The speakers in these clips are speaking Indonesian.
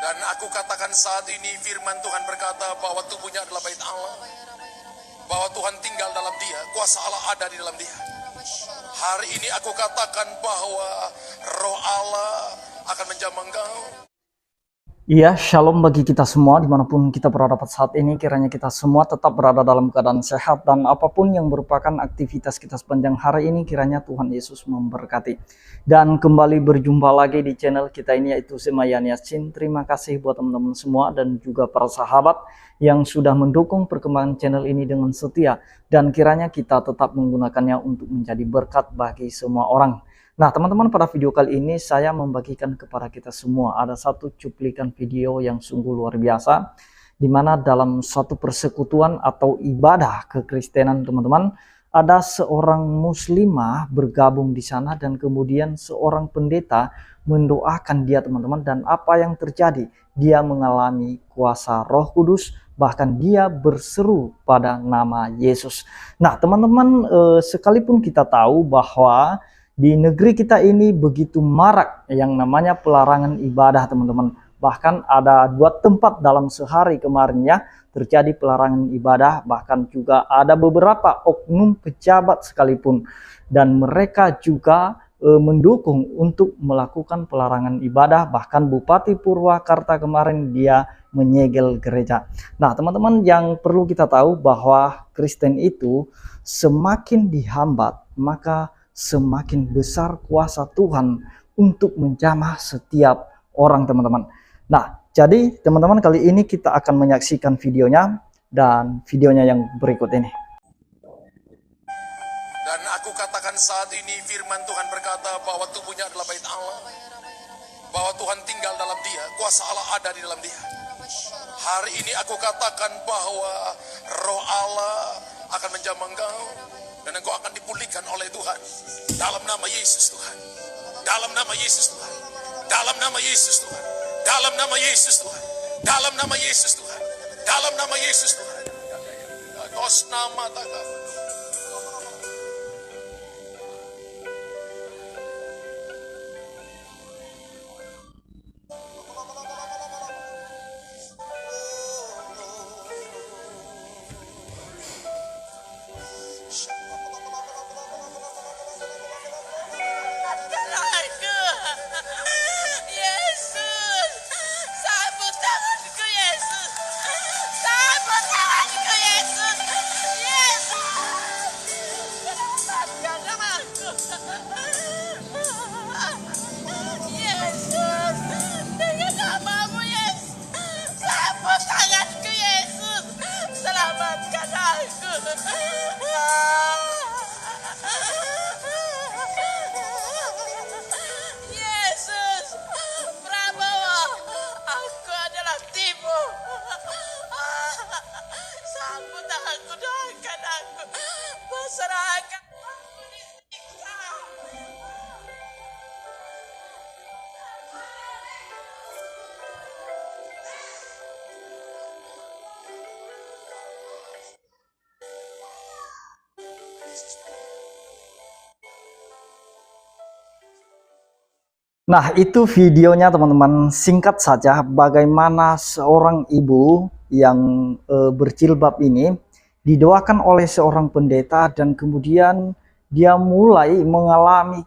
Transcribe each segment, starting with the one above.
Dan aku katakan saat ini firman Tuhan berkata bahwa tubuhnya adalah bait Allah. Bahwa Tuhan tinggal dalam dia, kuasa Allah ada di dalam dia. Hari ini aku katakan bahwa roh Allah akan menjamah engkau. Iya, shalom bagi kita semua dimanapun kita berada pada saat ini. Kiranya kita semua tetap berada dalam keadaan sehat dan apapun yang merupakan aktivitas kita sepanjang hari ini, kiranya Tuhan Yesus memberkati. Dan kembali berjumpa lagi di channel kita ini, yaitu Semayan Yasin. Terima kasih buat teman-teman semua dan juga para sahabat yang sudah mendukung perkembangan channel ini dengan setia. Dan kiranya kita tetap menggunakannya untuk menjadi berkat bagi semua orang. Nah teman-teman, pada video kali ini saya membagikan kepada kita semua ada satu cuplikan video yang sungguh luar biasa, di mana dalam suatu persekutuan atau ibadah kekristenan teman-teman, ada seorang muslimah bergabung di sana dan kemudian seorang pendeta mendoakan dia teman-teman, dan apa yang terjadi? Dia mengalami kuasa Roh Kudus, bahkan dia berseru pada nama Yesus. Nah teman-teman, sekalipun kita tahu bahwa di negeri kita ini begitu marak yang namanya pelarangan ibadah teman-teman. Bahkan ada 2 tempat dalam sehari kemarin ya terjadi pelarangan ibadah. Bahkan juga ada beberapa oknum pejabat sekalipun, dan mereka juga mendukung untuk melakukan pelarangan ibadah. Bahkan Bupati Purwakarta kemarin dia menyegel gereja. Nah teman-teman, yang perlu kita tahu bahwa Kristen itu semakin dihambat, maka semakin besar kuasa Tuhan untuk menjamah setiap orang teman-teman. Nah, jadi teman-teman, kali ini kita akan menyaksikan videonya, dan videonya yang berikut ini. Dan aku katakan saat ini firman Tuhan berkata bahwa tubuhnya adalah bait Allah. Bahwa Tuhan tinggal dalam dia, kuasa Allah ada di dalam dia. Hari ini aku katakan bahwa roh Allah akan menjamah engkau. Dan engkau akan dipulihkan oleh Tuhan. Dalam nama Yesus Tuhan. Dalam nama Yesus Tuhan. Dalam nama Yesus Tuhan. Dalam nama Yesus Tuhan. Dalam nama Yesus Tuhan. Dalam nama Yesus Tuhan. Dos nama takah. Nah itu videonya teman-teman, singkat saja bagaimana seorang ibu yang berjilbab ini didoakan oleh seorang pendeta, dan kemudian dia mulai mengalami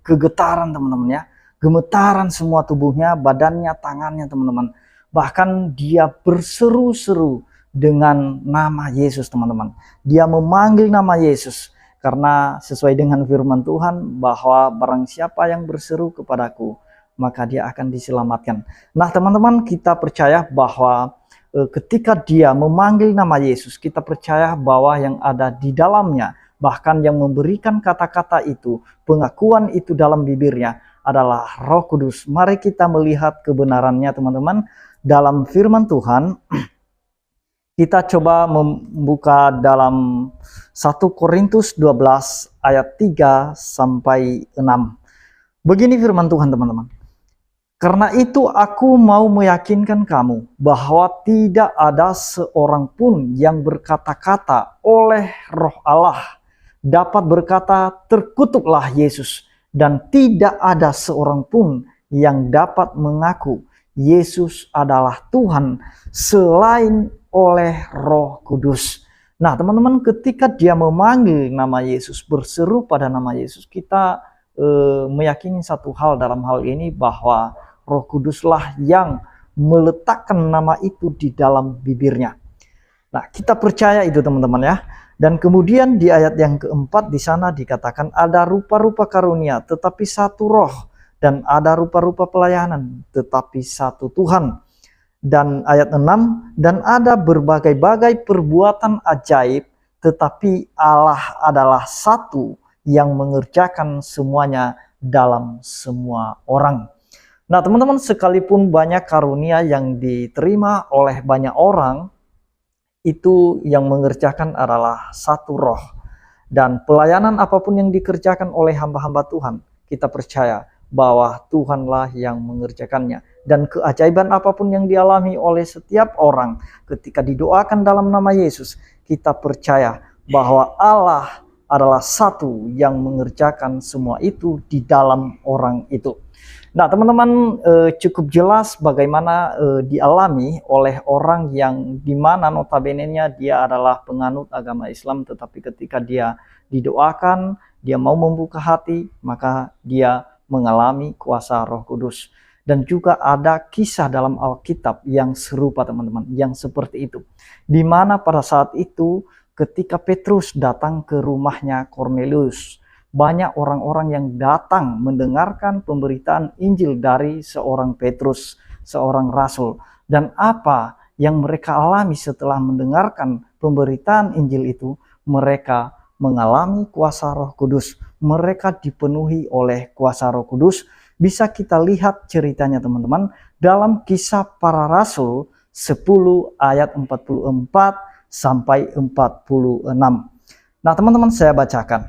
kegetaran teman-teman ya, gemetaran semua tubuhnya, badannya, tangannya teman-teman. Bahkan dia berseru-seru dengan nama Yesus teman-teman. Dia memanggil nama Yesus. Karena sesuai dengan firman Tuhan bahwa barang siapa yang berseru kepadaku, maka dia akan diselamatkan. Nah teman-teman, kita percaya bahwa ketika dia memanggil nama Yesus, kita percaya bahwa yang ada di dalamnya, bahkan yang memberikan kata-kata itu, pengakuan itu dalam bibirnya adalah Roh Kudus. Mari kita melihat kebenarannya teman-teman dalam firman Tuhan. Kita coba membuka dalam 1 Korintus 12 ayat 3 sampai 6. Begini firman Tuhan teman-teman. Karena itu aku mau meyakinkan kamu bahwa tidak ada seorang pun yang berkata-kata oleh Roh Allah dapat berkata terkutuklah Yesus, dan tidak ada seorang pun yang dapat mengaku Yesus adalah Tuhan selain oleh Roh Kudus. Nah, teman-teman, ketika dia memanggil nama Yesus, berseru pada nama Yesus, kita meyakini satu hal dalam hal ini, bahwa Roh Kuduslah yang meletakkan nama itu di dalam bibirnya. Nah, kita percaya itu, teman-teman ya. Dan kemudian di ayat yang keempat di sana dikatakan ada rupa-rupa karunia tetapi satu roh, dan ada rupa-rupa pelayanan tetapi satu Tuhan. Dan ayat 6, dan ada berbagai-bagai perbuatan ajaib tetapi Allah adalah satu yang mengerjakan semuanya dalam semua orang. Nah, teman-teman, sekalipun banyak karunia yang diterima oleh banyak orang, itu yang mengerjakan adalah satu roh. Dan pelayanan apapun yang dikerjakan oleh hamba-hamba Tuhan, kita percaya bahwa Tuhanlah yang mengerjakannya. Dan keajaiban apapun yang dialami oleh setiap orang ketika didoakan dalam nama Yesus, kita percaya bahwa Allah adalah satu yang mengerjakan semua itu di dalam orang itu. Nah, teman-teman, cukup jelas bagaimana dialami oleh orang yang dimana notabene-nya dia adalah penganut agama Islam, tetapi ketika dia didoakan, dia mau membuka hati, maka dia mengalami kuasa Roh Kudus. Dan juga ada kisah dalam Alkitab yang serupa, teman-teman, yang seperti itu. Di mana pada saat itu ketika Petrus datang ke rumahnya Kornelius, banyak orang-orang yang datang mendengarkan pemberitaan Injil dari seorang Petrus, seorang rasul. Dan apa yang mereka alami setelah mendengarkan pemberitaan Injil itu, mereka mengalami kuasa Roh Kudus. Mereka dipenuhi oleh kuasa Roh Kudus. Bisa kita lihat ceritanya, teman-teman, dalam Kisah Para Rasul 10 ayat 44 sampai 46. Nah, teman-teman, saya bacakan.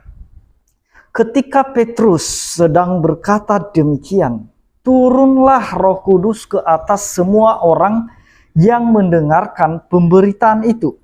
Ketika Petrus sedang berkata demikian, turunlah Roh Kudus ke atas semua orang yang mendengarkan pemberitaan itu.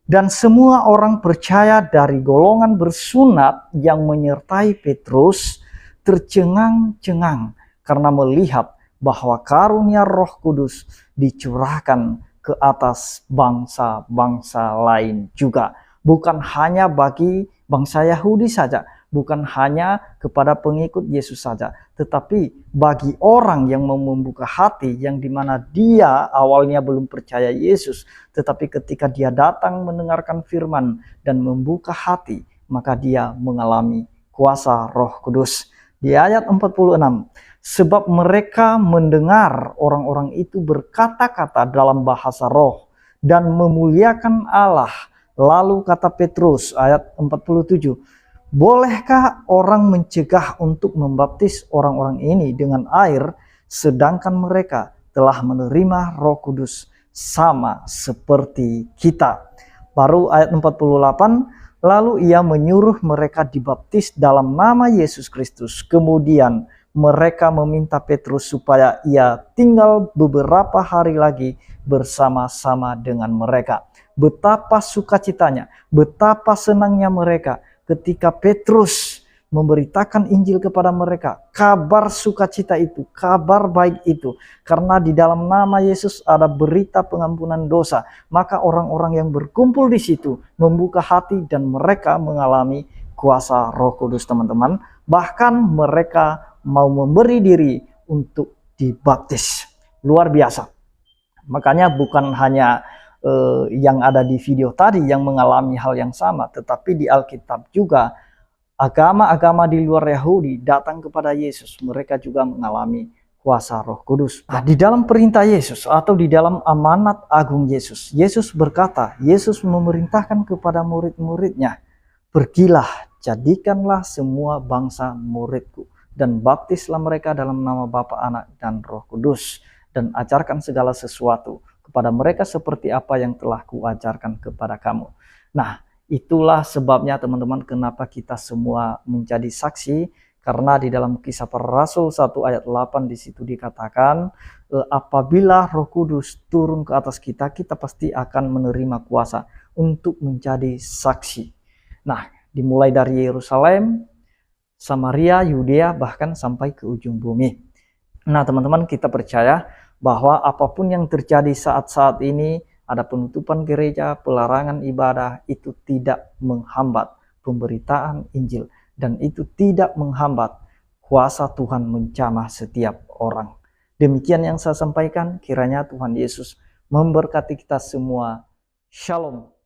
Dan semua orang percaya dari golongan bersunat yang menyertai Petrus tercengang-cengang karena melihat bahwa karunia Roh Kudus dicurahkan ke atas bangsa-bangsa lain juga. Bukan hanya bagi bangsa Yahudi saja, bukan hanya kepada pengikut Yesus saja, tetapi bagi orang yang mau membuka hati, yang dimana dia awalnya belum percaya Yesus, tetapi ketika dia datang mendengarkan firman dan membuka hati, maka dia mengalami kuasa Roh Kudus. Di ayat 46, sebab mereka mendengar orang-orang itu berkata-kata dalam bahasa roh dan memuliakan Allah. Lalu kata Petrus, ayat 47, bolehkah orang mencegah untuk membaptis orang-orang ini dengan air, sedangkan mereka telah menerima Roh Kudus sama seperti kita? Baru ayat 48, lalu ia menyuruh mereka dibaptis dalam nama Yesus Kristus. Kemudian mereka meminta Petrus supaya ia tinggal beberapa hari lagi bersama-sama dengan mereka. Betapa sukacitanya, betapa senangnya mereka ketika Petrus memberitakan Injil kepada mereka. Kabar sukacita itu, kabar baik itu. Karena di dalam nama Yesus ada berita pengampunan dosa. Maka orang-orang yang berkumpul di situ membuka hati dan mereka mengalami kuasa Roh Kudus, teman-teman. Bahkan mereka mau memberi diri untuk dibaptis. Luar biasa. Makanya bukan hanya yang ada di video tadi yang mengalami hal yang sama, tetapi di Alkitab juga agama-agama di luar Yahudi datang kepada Yesus, mereka juga mengalami kuasa Roh Kudus. Nah, di dalam perintah Yesus atau di dalam amanat agung Yesus, Yesus berkata, Yesus memerintahkan kepada murid-muridnya, pergilah, jadikanlah semua bangsa muridku, dan baptislah mereka dalam nama Bapa, Anak, dan Roh Kudus, dan ajarkan segala sesuatu kepada mereka seperti apa yang telah kuajarkan kepada kamu. Nah, itulah sebabnya, teman-teman, kenapa kita semua menjadi saksi. Karena di dalam Kisah Para Rasul 1 ayat 8 di situ dikatakan, apabila Roh Kudus turun ke atas kita, kita pasti akan menerima kuasa untuk menjadi saksi. Nah, dimulai dari Yerusalem, Samaria, Yudea, bahkan sampai ke ujung bumi. Nah, teman-teman, kita percaya bahwa apapun yang terjadi saat-saat ini, ada penutupan gereja, pelarangan ibadah, itu tidak menghambat pemberitaan Injil, dan itu tidak menghambat kuasa Tuhan menjamah setiap orang. Demikian yang saya sampaikan, kiranya Tuhan Yesus memberkati kita semua. Shalom.